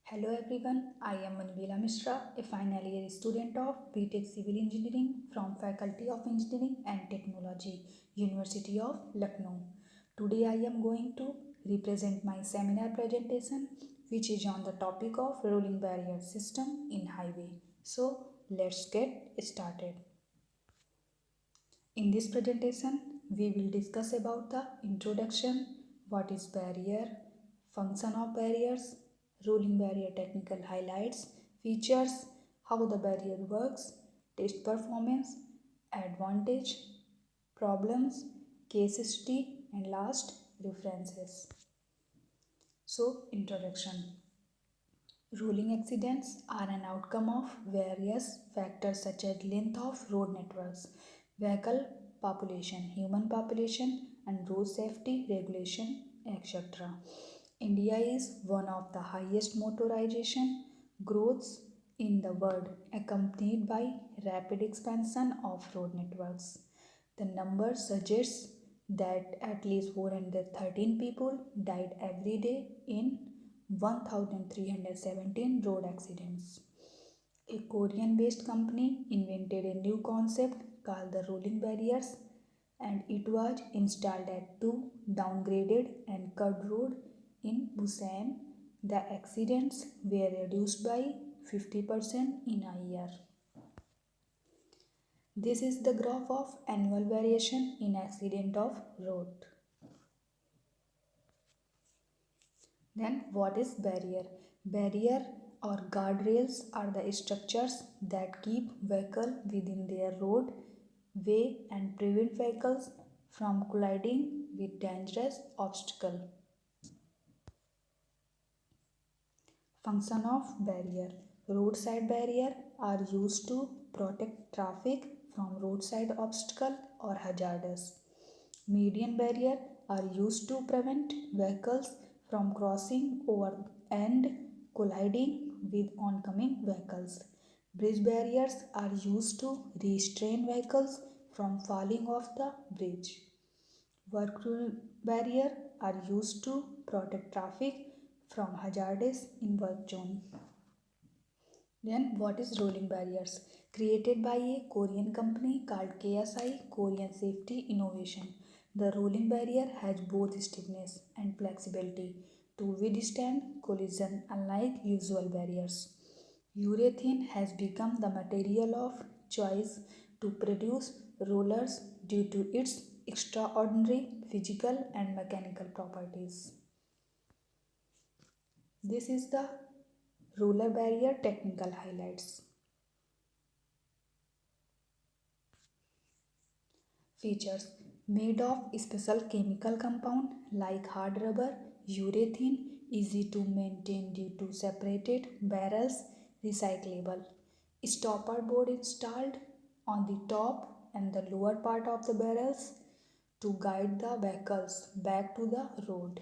Hello everyone, I am Manvila Mishra, a final year student of BTech Civil Engineering from Faculty of Engineering and Technology, University of Lucknow. Today I am going to represent my seminar presentation which is on the topic of rolling barrier system in highway. So let's get started. In this presentation, we will discuss about the introduction, what is barrier, function of barriers, rolling barrier technical highlights, features, how the barrier works, test performance, advantage, problems, case study, and last references. So, introduction. Rolling accidents are an outcome of various factors such as length of road networks, vehicle population, human population, and road safety regulation, etc. India is one of the highest motorization growths in the world, accompanied by rapid expansion of road networks. The number suggests that at least 413 people died every day in 1317 road accidents. A Korean based company invented a new concept called the rolling barriers, and it was installed at two downgraded and curved roads in Busan. The accidents were reduced by 50% in a year. This is the graph of annual variation in accident of road. Then what is barrier? Barrier or guardrails are the structures that keep vehicle within their road way and prevent vehicles from colliding with dangerous obstacle. Function of barrier. Roadside barrier are used to protect traffic from roadside obstacle or hazards. Median barrier are used to prevent vehicles from crossing over and colliding with oncoming vehicles. Bridge barriers are used to restrain vehicles from falling off the bridge. Work rule barrier are used to protect traffic from hazards in work zone. Then what is rolling barriers? Created by a Korean company called KSI, Korean Safety Innovation. The rolling barrier has both stiffness and flexibility to withstand collision unlike usual barriers. Urethane has become the material of choice to produce rollers due to its extraordinary physical and mechanical properties. This is the roller barrier technical highlights. Features: made of special chemical compound like hard rubber, urethane, easy to maintain due to separated barrels, recyclable. Stopper board installed on the top and the lower part of the barrels to guide the vehicles back to the road.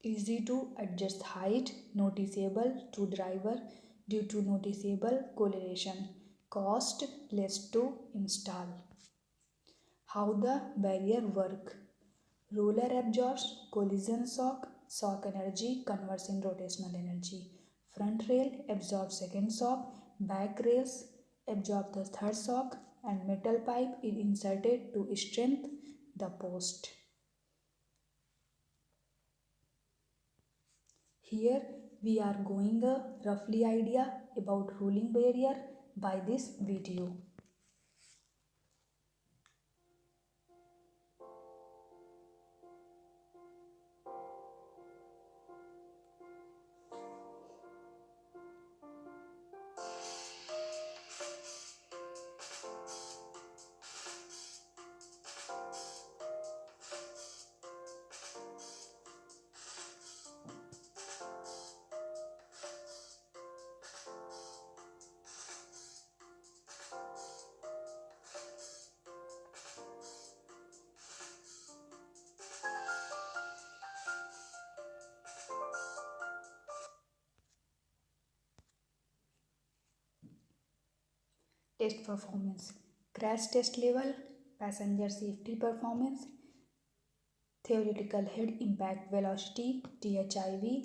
Easy to adjust height, noticeable to driver due to noticeable coloration. Cost less to install. How the barrier work. Roller absorbs collision shock, shock energy converts in rotational energy. Front rail absorbs second shock, back rails absorb the third shock, and metal pipe is inserted to strengthen the post. Here we are going a roughly idea about rolling barrier by this video. Test performance. Crash test level, passenger safety performance, theoretical head impact velocity THIV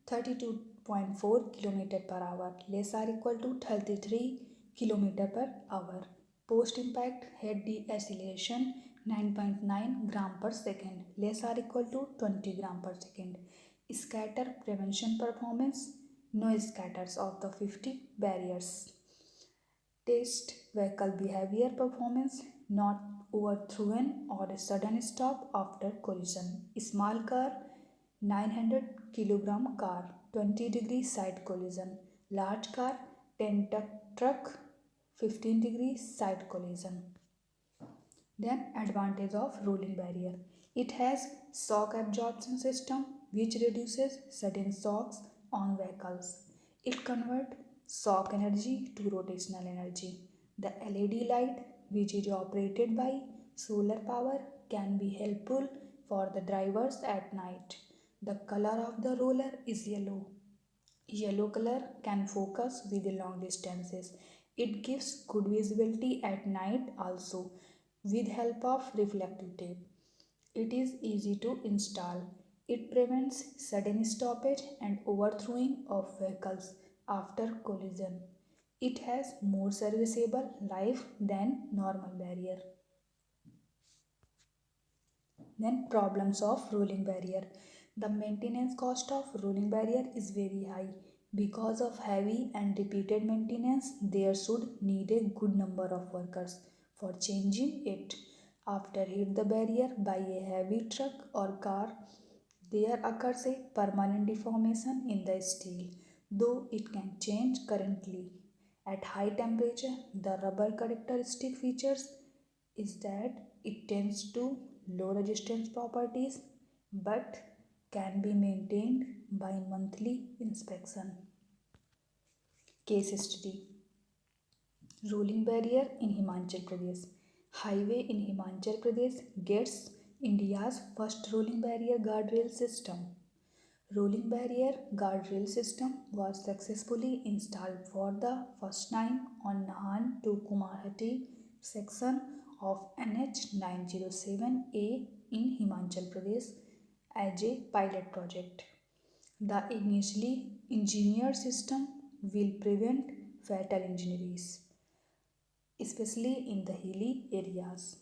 32 0.4 km per hour, less or equal to 33 km per hour. Post impact head deceleration 9.9 gram per second, less or equal to 20 gram per second. Scatter prevention performance, no scatters of the 50 barriers. Test vehicle behavior performance, not overthrown or a sudden stop after collision. Small car 900 kilogram car 20 degree side collision. Large car 10 truck 15 degree side collision. Then advantage of rolling barrier. It has shock absorption system which reduces sudden shocks on vehicles. It converts shock energy to rotational energy. The LED light which is operated by solar power can be helpful for the drivers at night. The color of the roller is yellow. Yellow color can focus with the long distances. It gives good visibility at night also with help of reflective tape. It is easy to install. It prevents sudden stoppage and overthrowing of vehicles after collision. It has more serviceable life than normal barrier. Then problems of rolling barrier. The maintenance cost of rolling barrier is very high. Because of heavy and repeated maintenance, there should need a good number of workers for changing it. After hit the barrier by a heavy truck or car, there occurs a permanent deformation in the steel, though it can change currently. At high temperature, the rubber characteristic features is that it tends to low resistance properties but can be maintained by monthly inspection. Case study. Rolling barrier in Himachal Pradesh. Highway in Himachal Pradesh gets India's first rolling barrier guardrail system. Rolling barrier guardrail system was successfully installed for the first time on Nahan to Kumarhati section of NH 907A in Himachal Pradesh as a pilot project. The initially engineered system will prevent fatal injuries, especially in the hilly areas.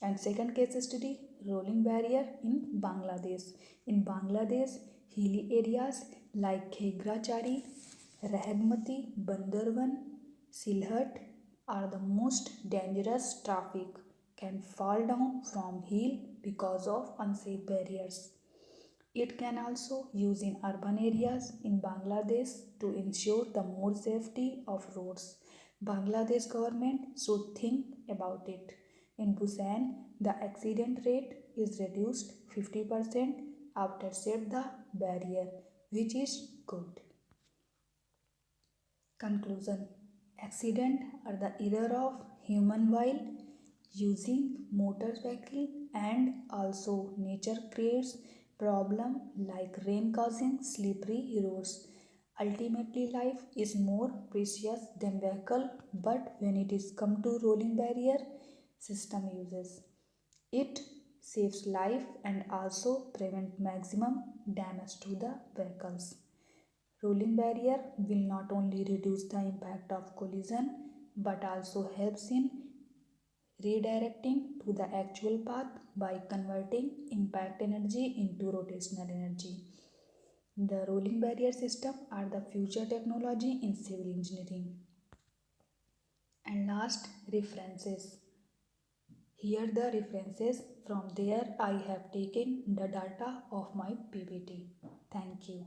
And second case study, rolling barrier in Bangladesh. In Bangladesh, hilly areas like Khegrachari, Rahagmati, Bandarban, Silhat are the most dangerous. Traffic can fall down from hill because of unsafe barriers. It can also use in urban areas in Bangladesh to ensure the more safety of roads. Bangladesh government should think about it. In Busan, the accident rate is reduced 50% after set the barrier, which is good. Conclusion. Accident are the error of human while using motor vehicle, and also nature creates problem like rain causing slippery roads. Ultimately, life is more precious than vehicle, but when it is come to rolling barrier system uses, it saves life and also prevent maximum damage to the vehicles. Rolling barrier will not only reduce the impact of collision but also helps in redirecting to the actual path by converting impact energy into rotational energy. The rolling barrier system are the future technology in civil engineering. And last, references. Here the references, from there I have taken the data of my PPT. Thank you.